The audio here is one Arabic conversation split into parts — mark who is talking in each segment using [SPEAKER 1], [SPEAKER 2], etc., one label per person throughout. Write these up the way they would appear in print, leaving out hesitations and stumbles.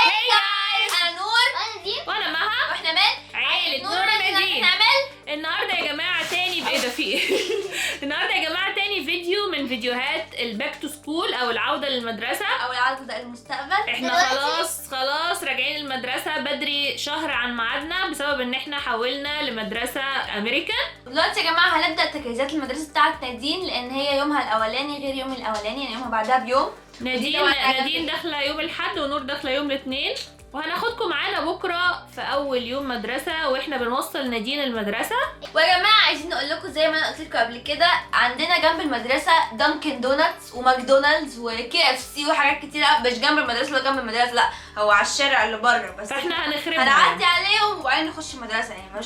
[SPEAKER 1] هاي جايز،
[SPEAKER 2] انا نور
[SPEAKER 3] انا دي
[SPEAKER 1] وانا مها،
[SPEAKER 2] واحنا من
[SPEAKER 1] عيلة نور ونادين. النهارده يا جماعه تاني ايه ده في ايه؟ النهارده يا جماعه تاني فيديو من فيديوهات الباك تو سكول او العوده للمدرسه.
[SPEAKER 2] او العودة المستقبل.
[SPEAKER 1] احنا خلاص راجعين المدرسه بدري شهر عن ميعادنا بسبب ان احنا حولنا لمدرسه امريكان.
[SPEAKER 2] دلوقتي يا جماعه هنبدا تجهيزات المدرسه بتاعت نادين، لان هي يومها الاولاني غير يوم الاولاني، يعني يومها بعدها بيوم.
[SPEAKER 1] نادين داخله يوم الاحد ونور داخله يوم الاثنين، وهناخدكم معانا بكره في اول يوم مدرسه واحنا بنوصل نادين المدرسه.
[SPEAKER 2] ويا جماعه عايزين نقول لكم زي ما انا قلت لكم قبل كده، عندنا جنب المدرسه دانكن دوناتس وماكدونالدز وكي اف سي وحاجات كتير قوي، مش جنب المدرسه ولا جنب المدرسه، لا هو على الشارع اللي بره بس.
[SPEAKER 1] فاحنا هنخربها،
[SPEAKER 2] هنعدي عليهم وبعدين نخش المدرسه، يعني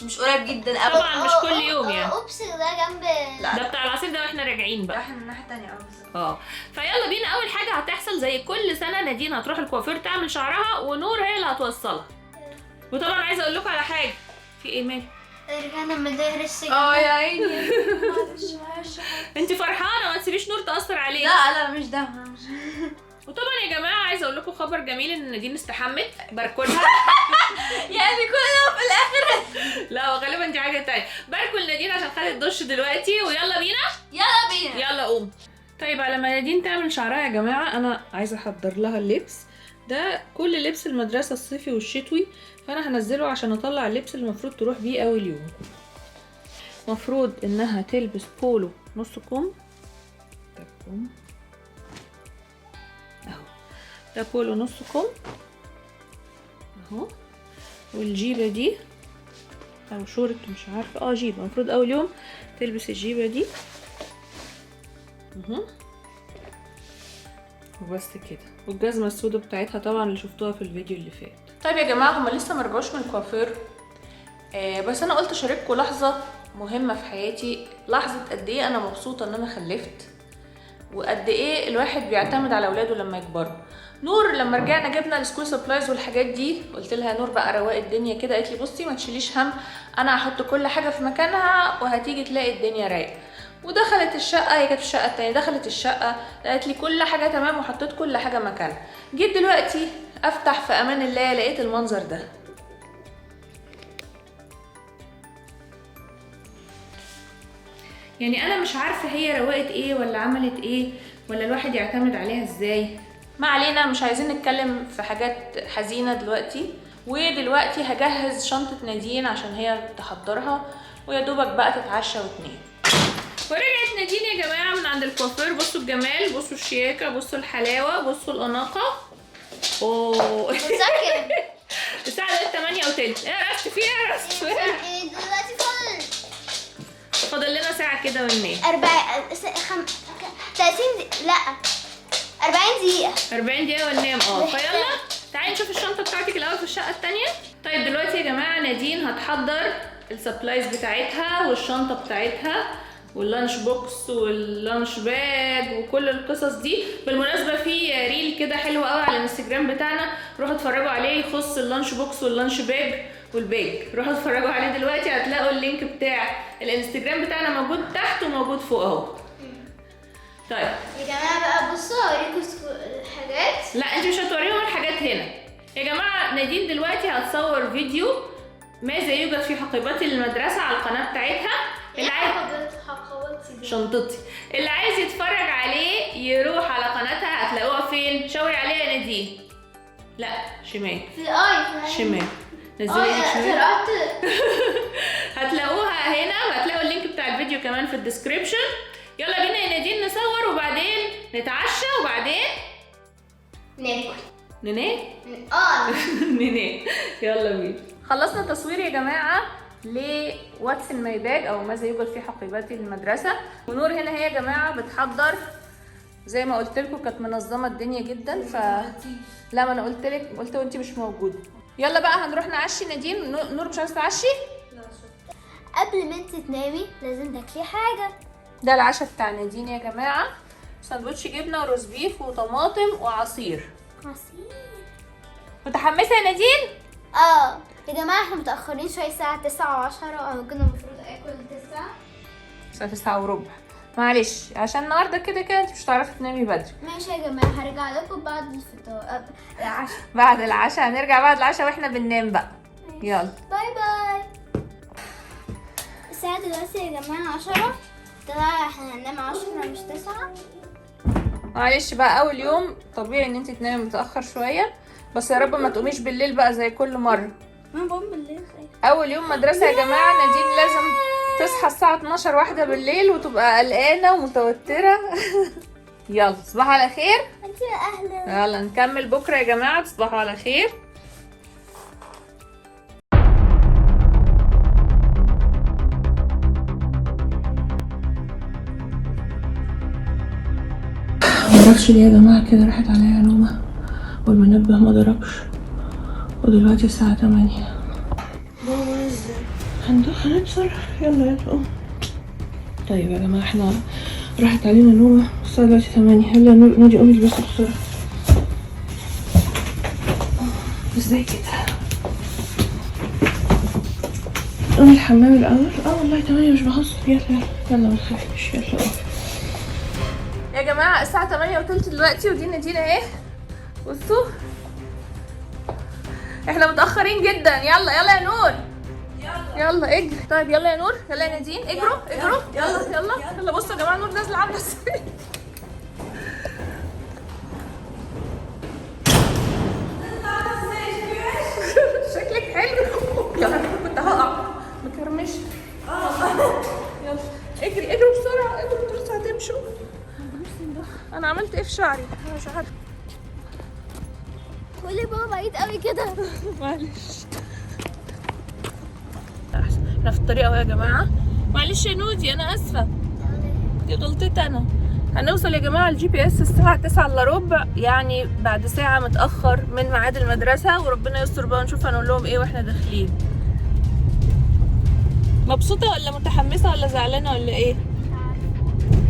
[SPEAKER 2] مش قريب جدا ابدا.
[SPEAKER 1] طبعا مش كل يوم يعني.
[SPEAKER 3] اوبس ده جنب.
[SPEAKER 1] ده بتاع العصير ده واحنا راجعين بقى.
[SPEAKER 2] احنا من الناحيه الثانيه بالظبط.
[SPEAKER 1] فيلا بينا. اول حاجه هتحصل زي كل سنه، نادين هتروح الكوافير تعمل شعرها ونور هي اللي هتوصلها. وطبعا عايزه اقول لكم على حاجه، في ايه مالك؟
[SPEAKER 3] رجعنا المدارس.
[SPEAKER 2] يا عيني.
[SPEAKER 1] انت فرحانه ما تسيبيش نور تاثر عليك.
[SPEAKER 2] لا مش ده.
[SPEAKER 1] وطبعا يا جماعه عايزه اقول لكم خبر جميل، ان نادين استحمت باركولها.
[SPEAKER 2] يعني كلنا في الاخر.
[SPEAKER 1] لا وغالبا دي حاجه تانية. باركوا لنادين عشان خدت دش دلوقتي، ويلا بينا. يلا قوم. طيب على ما نادين تعمل شعرها يا جماعه، انا عايزه احضر لها اللبس ده. كل لبس المدرسه الصيفي والشتوي، فانا هنزله عشان اطلع اللبس اللي المفروض تروح بيه اول يوم. مفروض انها تلبس بولو نص كم، ده كم اهو، ده بولو نص كم اهو، والجيبه دي او شورت مش عارفه، جيبه. المفروض اول يوم تلبس الجيبه دي اهو، وبس كده. والجزمه السوداء بتاعتها طبعا اللي شفتوها في الفيديو اللي فات. طيب يا جماعه هما لسه ما رجعوش من الكوافير، بس انا قلت اشارككم لحظه مهمه في حياتي، لحظه قد ايه انا مبسوطه ان انا خلفت، وقد ايه الواحد بيعتمد على اولاده لما يكبروا. نور لما رجعنا جبنا السكول سبلايز والحاجات دي، قلت لها نور بقى رواق الدنيا كده، قالت لي بصي ما تشيليش هم، انا هحط كل حاجه في مكانها وهتيجي تلاقي الدنيا رايقه. ودخلت الشقه، هي كانت في الشقه التانيه، دخلت الشقه لقيت لي كل حاجه تمام وحطيت كل حاجه مكانها. جيت دلوقتي افتح في امان الله لقيت المنظر ده. يعني انا مش عارفه هي روقت ايه ولا عملت ايه ولا الواحد يعتمد عليها ازاي. ما علينا، مش عايزين نتكلم في حاجات حزينه دلوقتي. ودلوقتي هجهز شنطه نادين عشان هي تحضرها، ويا دوبك بقى تتعشى وتنام. ورجعت نادين يا جماعه من عند الكوافير. بصوا الجمال، بصوا الشياكه، بصوا الحلاوه، بصوا الاناقه. اوه
[SPEAKER 3] مسكن.
[SPEAKER 1] الساعه 8:03. ايه رست فيها رست
[SPEAKER 3] دلوقتي
[SPEAKER 1] فاضل لنا ساعه كده وننام.
[SPEAKER 3] 30 لا 40 دقيقة.
[SPEAKER 1] 40 دقيقة وننام. فيلا تعالي نشوف الشنطة بتاعتك الأول في الشقة التانية. طيب دلوقتي يا جماعة نادين هتحضر السبلايز بتاعتها والشنطة بتاعتها واللانش بوكس واللانش باج وكل القصص دي. بالمناسبة في ريل كده حلو قوي على الانستجرام بتاعنا، روحوا اتفرجوا عليه، يخص اللانش بوكس واللانش باج والباج. روحوا اتفرجوا عليه دلوقتي، هتلاقوا اللينك بتاع الانستجرام بتاعنا موجود تحت وموجود فوق اهو. طيب
[SPEAKER 3] يا جماعة بقى بصوا اوريكم الحاجات.
[SPEAKER 1] لا انت مش هتوريهم الحاجات هنا يا جماعه. نادين دلوقتي هتصور فيديو ماذا يوجد في حقيبات المدرسه على القناه بتاعتها. اللي عايز شنطتي، اللي عايز يتفرج عليه يروح على قناتها، هتلاقوها فين؟ شاوري عليها يا نادين. لا شمال شمال، نزلي ايدك شمال. هتلاقوها هنا، وهتلاقوا اللينك بتاع الفيديو كمان في الديسكريبشن. يلا بينا يا نادين نصور وبعدين نتعشى وبعدين
[SPEAKER 3] ناكل
[SPEAKER 1] ننام. ننام. يلا بينا. خلصنا تصوير يا جماعه لواتس ان ماي باج او ماذا يوجد في حقيبات المدرسه. ونور هنا هي يا جماعه بتحضر زي ما قلت لكم، كانت منظمه الدنيا جدا. لا ما انا قلت وانت مش موجوده. يلا بقى هنروح نعشي نادين. نور مش عايزه تعشي؟
[SPEAKER 3] قبل ما انت تنامي لازم تاكلي حاجه.
[SPEAKER 1] ده العشاء بتاع نادين يا جماعه، سندوتش جبنه وروز بيف وطماطم وعصير. متحمسه يا نادين؟
[SPEAKER 3] يا جماعه احنا متاخرين شويه، الساعه 9:10 وانا كنا المفروض اكل 9.
[SPEAKER 1] الساعه 9:15. معلش عشان النهارده كده كده انت مش هتعرفي تنامي بدري.
[SPEAKER 3] ماشي يا جماعة، هرجع لكم بعد الفطار العشاء.
[SPEAKER 1] بعد العشاء هنرجع بعد العشاء واحنا بننام بقى. يلا
[SPEAKER 3] باي باي. الساعة دلوقتي يا جماعة 10. طبعا احنا هننام 10 مش 9.
[SPEAKER 1] معلش بقى، اول يوم طبيعي ان انت تنامي متاخر شويه، بس يا رب ما تقوميش بالليل بقى زي كل مره.
[SPEAKER 3] ما بقوم بالليل.
[SPEAKER 1] اول يوم مدرسه يا جماعه نادين لازم تصحى الساعه 12 واحدة بالليل وتبقى قلقانه ومتوتره. يلا تصبحوا على خير.
[SPEAKER 3] انت يا اهلا.
[SPEAKER 1] يلا نكمل بكره يا جماعه، تصبحوا على خير. معرفش ليه يا جماعه كده راحت عليا نومه والمنبه ما ضربش، ودلوقتي الساعه 8. هنتصرف. يلا قوم. طيب يا جماعه احنا راحت علينا نومه، الساعه دلوقتي 8. يلا نادي قومي البسي بسرعه. ازاي كده؟ قومي الحمام الاول. والله 8 مش بهزر. يلا ما تخافيش. يلا قومي يا جماعه، الساعه 8:30 دلوقتي ودي نادين اهي. بصوا احنا متاخرين جدا. يلا يا نور. يلا اجري. طيب يلا يا نور، يلا يا نادين، اجروا. يلا بصوا يا جماعه نور نازله عامله ازاي. شكلك حلو. يلا كنت هقع مكرمش. يلا اجري بسرعه، انتوا هتمشوا. انا عملت ايه في شعري؟ انا مش عارفه.
[SPEAKER 3] قولي بابا بعيد قوي كده.
[SPEAKER 1] معلش احنا في الطريق اهو يا جماعه. معلش يا نودي انا اسفه، دي غلطتي انا. هنوصل يا جماعه الجي بي اس الساعه 9:15، يعني بعد ساعه متاخر من ميعاد المدرسه، وربنا يستر بقى ونشوف هنقول لهم ايه واحنا داخلين. مبسوطه ولا متحمسه ولا زعلانه ولا ايه؟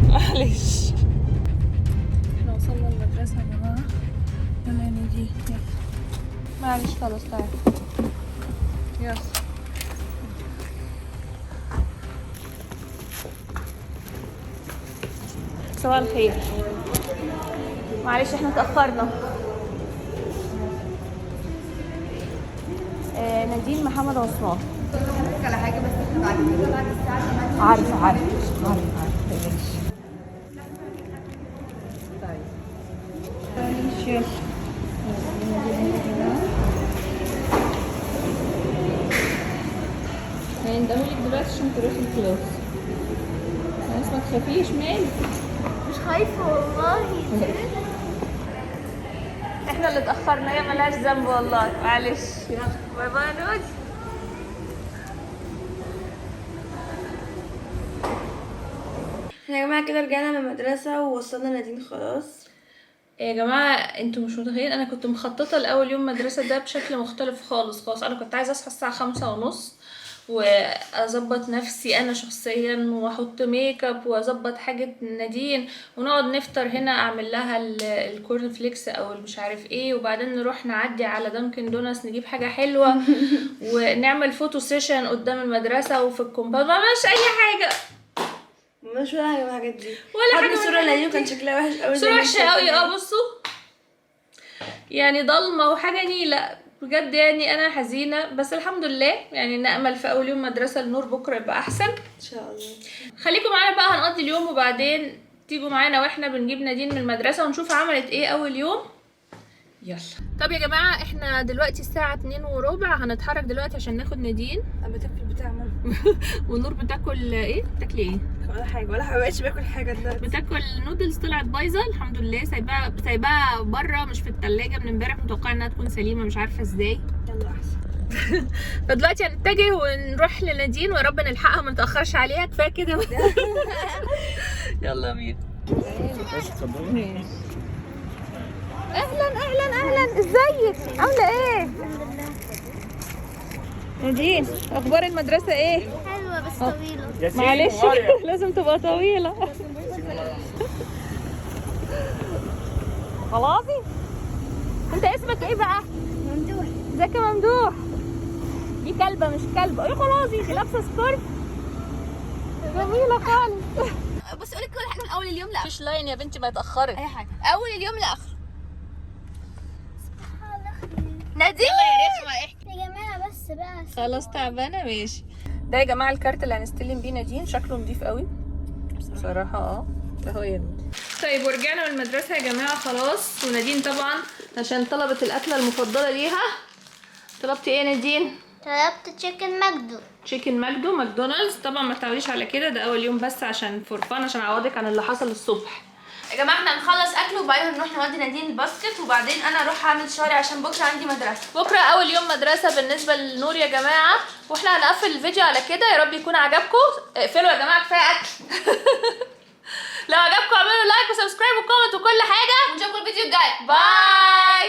[SPEAKER 1] معلش احنا وصلنا المدرسه يا جماعه. يلا يا نادي يلا. معلش خلاص تعالي. يلا صباح الخير. معلش احنا اتأخرنا. نادين محمد عثمان.
[SPEAKER 2] على حاجه بس احنا بعد كده بعد الساعه 8.
[SPEAKER 1] عارفه طيب يلا. هندملك دلوقتي عشان تروحي الكلاس. بس ما تخافيش. مالك؟
[SPEAKER 3] مش خايفة والله.
[SPEAKER 1] احنا اللي اتأخرنا، هي ملهاش ذنب والله. معلش. يلا باي باي يا نودي.
[SPEAKER 2] احنا يا جماعه كده رجعنا من المدرسه ووصلنا نادين خلاص.
[SPEAKER 1] يا جماعه انتوا مش متخيلين، انا كنت مخططه لاول يوم مدرسه ده بشكل مختلف خالص. انا كنت عايزه اصحى الساعه 5:30 واظبط نفسي انا شخصيا واحط ميك اب واظبط حاجه نادين ونقعد نفطر هنا، اعمل لها الكورن فليكس او مش عارف ايه، وبعدين نروح نعدي على دانكن دونتس نجيب حاجه حلوه ونعمل فوتو سيشن قدام المدرسه وفي الكومباوند. ما عملناش اي حاجه.
[SPEAKER 2] مش ولا حاجه من الحاجات دي
[SPEAKER 1] ولا حاجه.
[SPEAKER 2] الصوره نادين كان شكلها وحش قوي.
[SPEAKER 1] صوره وحشه قوي. بصوا يعني ضلمه وحاجه نيله بجد. يعني انا حزينه، بس الحمد لله. يعني نامل في اول يوم مدرسه النور بكره يبقى احسن
[SPEAKER 2] ان شاء الله.
[SPEAKER 1] خليكم معانا بقى، هنقضي اليوم وبعدين تيجوا معانا واحنا بنجيب نادين من المدرسه ونشوف عملت ايه اول يوم. يلا. طب يا جماعه احنا دلوقتي الساعه 2:15، هنتحرك دلوقتي عشان ناخد نادين.
[SPEAKER 2] انا بتاكل بتاع ماما.
[SPEAKER 1] ونور بتاكل ايه؟ بتاكلي ايه؟
[SPEAKER 2] ولا حاجه بقتش باكل حاجه دلوقتي.
[SPEAKER 1] بتاكل نودلز طلعت بايظه. الحمد لله سايباها بره مش في الثلاجه من امبارح، متوقعه انها تكون سليمه مش عارفه ازاي.
[SPEAKER 2] يلا احسن.
[SPEAKER 1] فدلوقتي هنتجه ونروح لنادين ويا رب نلحقها ما نتاخرش عليها. كفايه كده. يلا بينا. اهلا ازيك؟ عامله ايه؟ نادين اخبار المدرسه ايه؟
[SPEAKER 3] حلوة بس طويلة.
[SPEAKER 1] معلش لازم تبقى طويله. خلاصي انت اسمك ايه بقى؟
[SPEAKER 3] ممدوح.
[SPEAKER 1] ازيك يا ممدوح؟ دي كلبه مش كلبه. ايه خلاصي دي لابسه سكارف جميله خالص.
[SPEAKER 2] بس قولي كل حاجه من اول اليوم لاخر.
[SPEAKER 1] مفيش لاين يا بنتي، ما اتاخرت.
[SPEAKER 2] اي حاجه اول اليوم لاخر. نادين
[SPEAKER 3] يا جماعة بس بقى
[SPEAKER 1] خلاص تعبانه ماشي. ده يا جماعه الكارت اللي هنستلم بيه نادين، شكله نضيف قوي بصراحه. اهو يا نادين. طيب ورجعنا من المدرسه يا جماعه خلاص، ونادين طبعا عشان طلبت الاكله المفضله ليها. طلبتي ايه يا نادين؟
[SPEAKER 3] طلبت تشيكن ماجدو.
[SPEAKER 1] تشيكن ماجدو ماكدونالدز. طبعا ما تعوديش على كده، ده اول يوم بس عشان فور فان، عشان اعوضك عن اللي حصل الصبح.
[SPEAKER 2] يا جماعه احنا هنخلص اكل وبعدين هنروح نودي نادين الباسكت، وبعدين انا اروح اعمل شعري عشان بكره عندي مدرسه.
[SPEAKER 1] بكره اول يوم مدرسه بالنسبه للنور يا جماعه، واحنا هنقفل الفيديو على كده. يا رب يكون عجبكم. اقفلوا يا جماعه كفايه اكل. لو عجبكم اعملوا لايك وسبسكرايب وكومنت وكل حاجه،
[SPEAKER 2] ونشوفكم الفيديو الجاي.
[SPEAKER 1] باي.